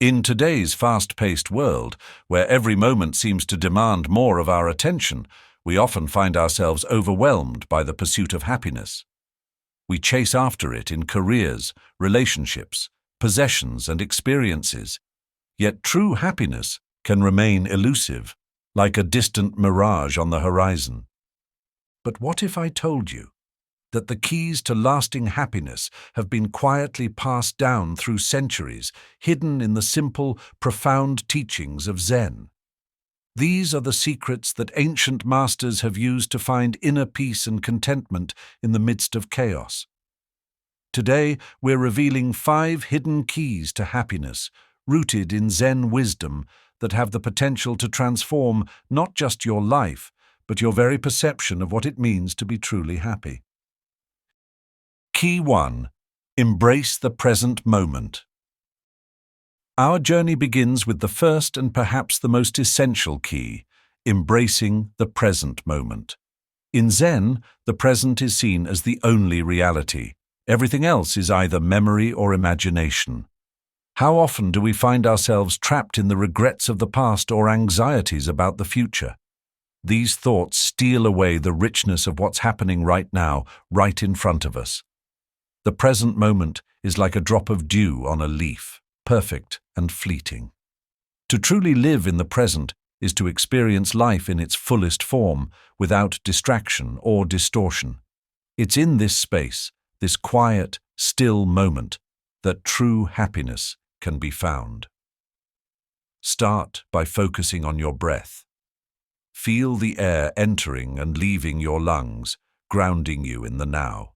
In today's fast-paced world, where every moment seems to demand more of our attention, we often find ourselves overwhelmed by the pursuit of happiness. We chase after it in careers, relationships, possessions, and experiences. Yet true happiness can remain elusive, like a distant mirage on the horizon. But what if I told you that the keys to lasting happiness have been quietly passed down through centuries, hidden in the simple, profound teachings of Zen? These are the secrets that ancient masters have used to find inner peace and contentment in the midst of chaos. Today, we're revealing 5 hidden keys to happiness, rooted in Zen wisdom that have the potential to transform not just your life, but your very perception of what it means to be truly happy. Key 1. Embrace the present moment. Our journey begins with the first and perhaps the most essential key, embracing the present moment. In Zen, the present is seen as the only reality. Everything else is either memory or imagination. How often do we find ourselves trapped in the regrets of the past or anxieties about the future? These thoughts steal away the richness of what's happening right now, right in front of us. The present moment is like a drop of dew on a leaf, perfect and fleeting. To truly live in the present is to experience life in its fullest form, without distraction or distortion. It's in this space, this quiet, still moment, that true happiness can be found. Start by focusing on your breath. Feel the air entering and leaving your lungs, grounding you in the now.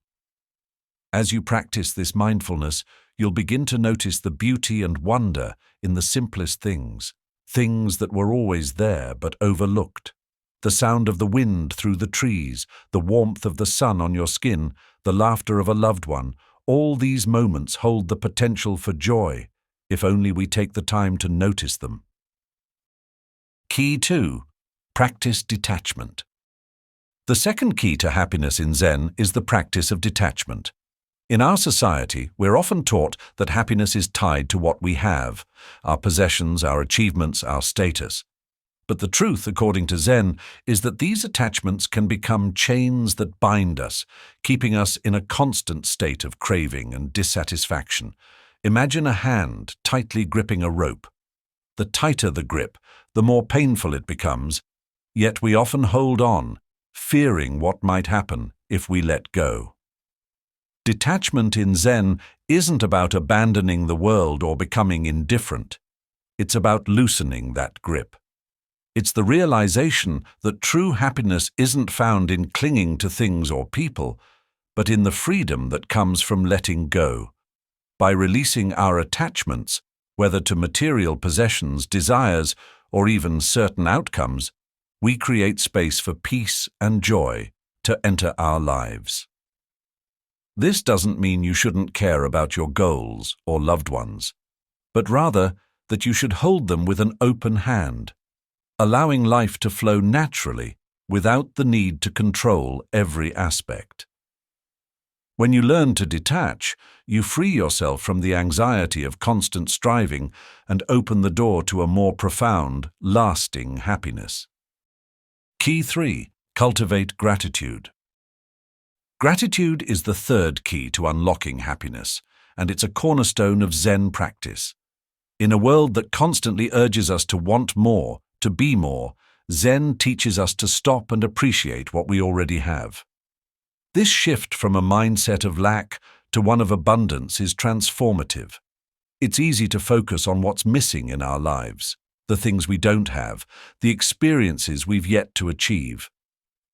As you practice this mindfulness, you'll begin to notice the beauty and wonder in the simplest things, things that were always there but overlooked. The sound of the wind through the trees, the warmth of the sun on your skin, the laughter of a loved one, all these moments hold the potential for joy, if only we take the time to notice them. Key 2. Practice detachment. The second key to happiness in Zen is the practice of detachment. In our society, we're often taught that happiness is tied to what we have, our possessions, our achievements, our status. But the truth, according to Zen, is that these attachments can become chains that bind us, keeping us in a constant state of craving and dissatisfaction. Imagine a hand tightly gripping a rope. The tighter the grip, the more painful it becomes, yet we often hold on, fearing what might happen if we let go. Detachment in Zen isn't about abandoning the world or becoming indifferent. It's about loosening that grip. It's the realization that true happiness isn't found in clinging to things or people, but in the freedom that comes from letting go. By releasing our attachments, whether to material possessions, desires, or even certain outcomes, we create space for peace and joy to enter our lives. This doesn't mean you shouldn't care about your goals or loved ones, but rather that you should hold them with an open hand, allowing life to flow naturally without the need to control every aspect. When you learn to detach, you free yourself from the anxiety of constant striving and open the door to a more profound, lasting happiness. Key 3. Cultivate gratitude. Gratitude is the third key to unlocking happiness, and it's a cornerstone of Zen practice. In a world that constantly urges us to want more, to be more, Zen teaches us to stop and appreciate what we already have. This shift from a mindset of lack to one of abundance is transformative. It's easy to focus on what's missing in our lives, the things we don't have, the experiences we've yet to achieve.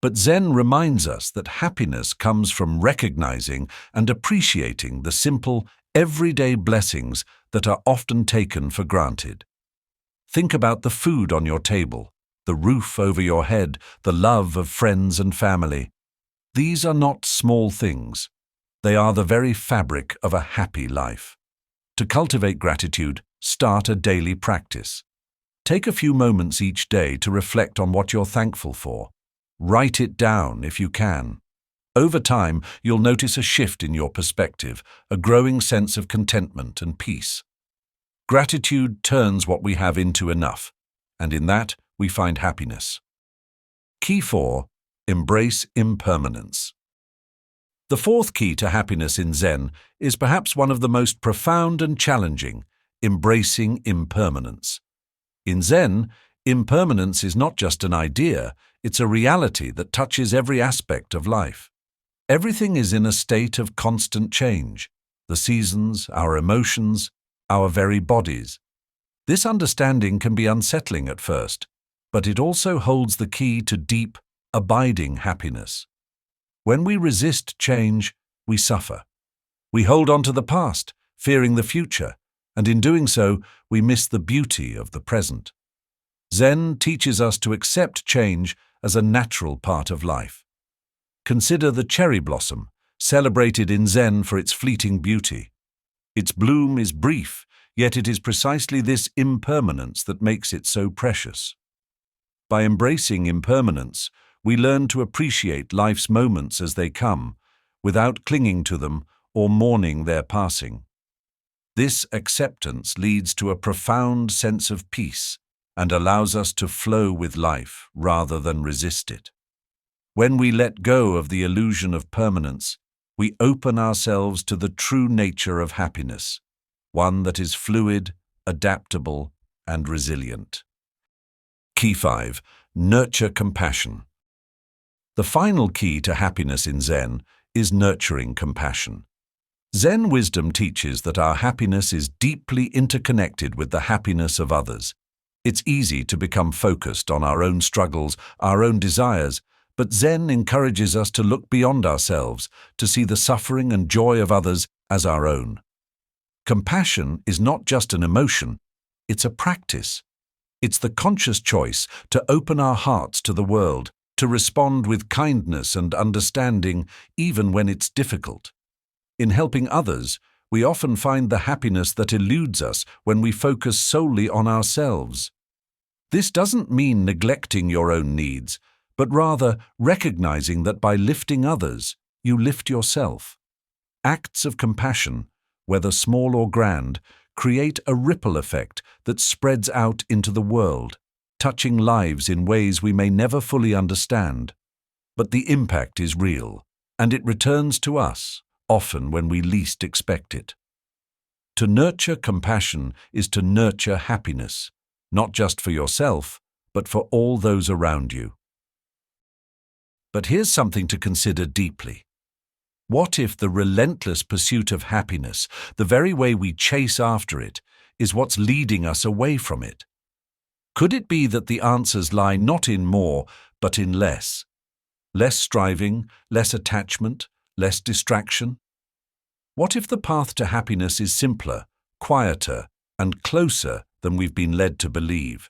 But Zen reminds us that happiness comes from recognizing and appreciating the simple, everyday blessings that are often taken for granted. Think about the food on your table, the roof over your head, the love of friends and family. These are not small things. They are the very fabric of a happy life. To cultivate gratitude, start a daily practice. Take a few moments each day to reflect on what you're thankful for. Write it down if you can. Over time, you'll notice a shift in your perspective, a growing sense of contentment and peace. Gratitude turns what we have into enough, and in that we find happiness. Key 4. Embrace impermanence. The fourth key to happiness in Zen is perhaps one of the most profound and challenging: embracing impermanence. In Zen, impermanence is not just an idea, it's a reality that touches every aspect of life. Everything is in a state of constant change: the seasons, our emotions, our very bodies. This understanding can be unsettling at first, but it also holds the key to deep, abiding happiness. When we resist change, we suffer. We hold on to the past, fearing the future, and in doing so, we miss the beauty of the present. Zen teaches us to accept change as a natural part of life. Consider the cherry blossom, celebrated in Zen for its fleeting beauty. Its bloom is brief, yet it is precisely this impermanence that makes it so precious. By embracing impermanence, we learn to appreciate life's moments as they come, without clinging to them or mourning their passing. This acceptance leads to a profound sense of peace and allows us to flow with life rather than resist it. When we let go of the illusion of permanence, we open ourselves to the true nature of happiness, one that is fluid, adaptable, and resilient. Key 5. Nurture compassion. The final key to happiness in Zen is nurturing compassion. Zen wisdom teaches that our happiness is deeply interconnected with the happiness of others. It's easy to become focused on our own struggles, our own desires, but Zen encourages us to look beyond ourselves, to see the suffering and joy of others as our own. Compassion is not just an emotion, it's a practice. It's the conscious choice to open our hearts to the world, to respond with kindness and understanding even when it's difficult. In helping others, we often find the happiness that eludes us when we focus solely on ourselves. This doesn't mean neglecting your own needs, but rather recognizing that by lifting others, you lift yourself. Acts of compassion, whether small or grand, create a ripple effect that spreads out into the world, touching lives in ways we may never fully understand. But the impact is real, and it returns to us, often when we least expect it. To nurture compassion is to nurture happiness, not just for yourself, but for all those around you. But here's something to consider deeply. What if the relentless pursuit of happiness, the very way we chase after it, is what's leading us away from it? Could it be that the answers lie not in more, but in less? Less striving, less attachment, less distraction? What if the path to happiness is simpler, quieter, and closer than we've been led to believe?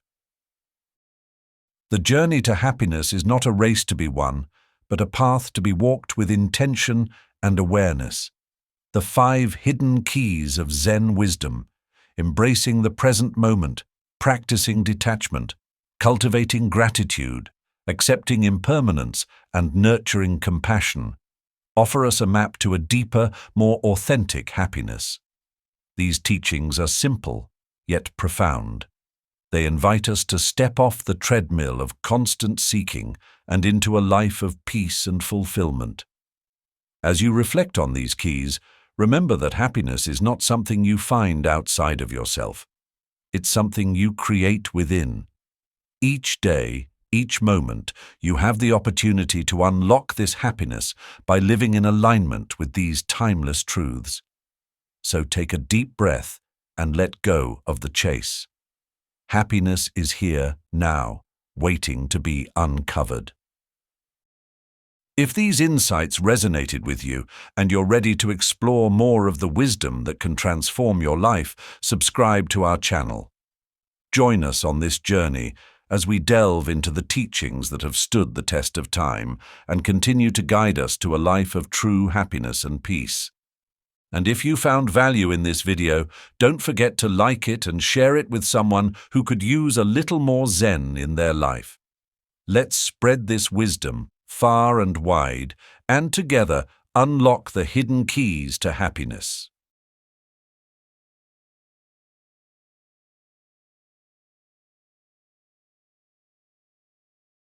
The journey to happiness is not a race to be won, but a path to be walked with intention and awareness. The 5 hidden keys of Zen wisdom: embracing the present moment, practicing detachment, cultivating gratitude, accepting impermanence, and nurturing compassion, offer us a map to a deeper, more authentic happiness. These teachings are simple, yet profound. They invite us to step off the treadmill of constant seeking and into a life of peace and fulfillment. As you reflect on these keys, remember that happiness is not something you find outside of yourself. It's something you create within. Each day, each moment, you have the opportunity to unlock this happiness by living in alignment with these timeless truths. So take a deep breath and let go of the chase. Happiness is here now, waiting to be uncovered. If these insights resonated with you and you're ready to explore more of the wisdom that can transform your life, subscribe to our channel. Join us on this journey as we delve into the teachings that have stood the test of time and continue to guide us to a life of true happiness and peace. And if you found value in this video, don't forget to like it and share it with someone who could use a little more Zen in their life. Let's spread this wisdom far and wide, and together unlock the hidden keys to happiness.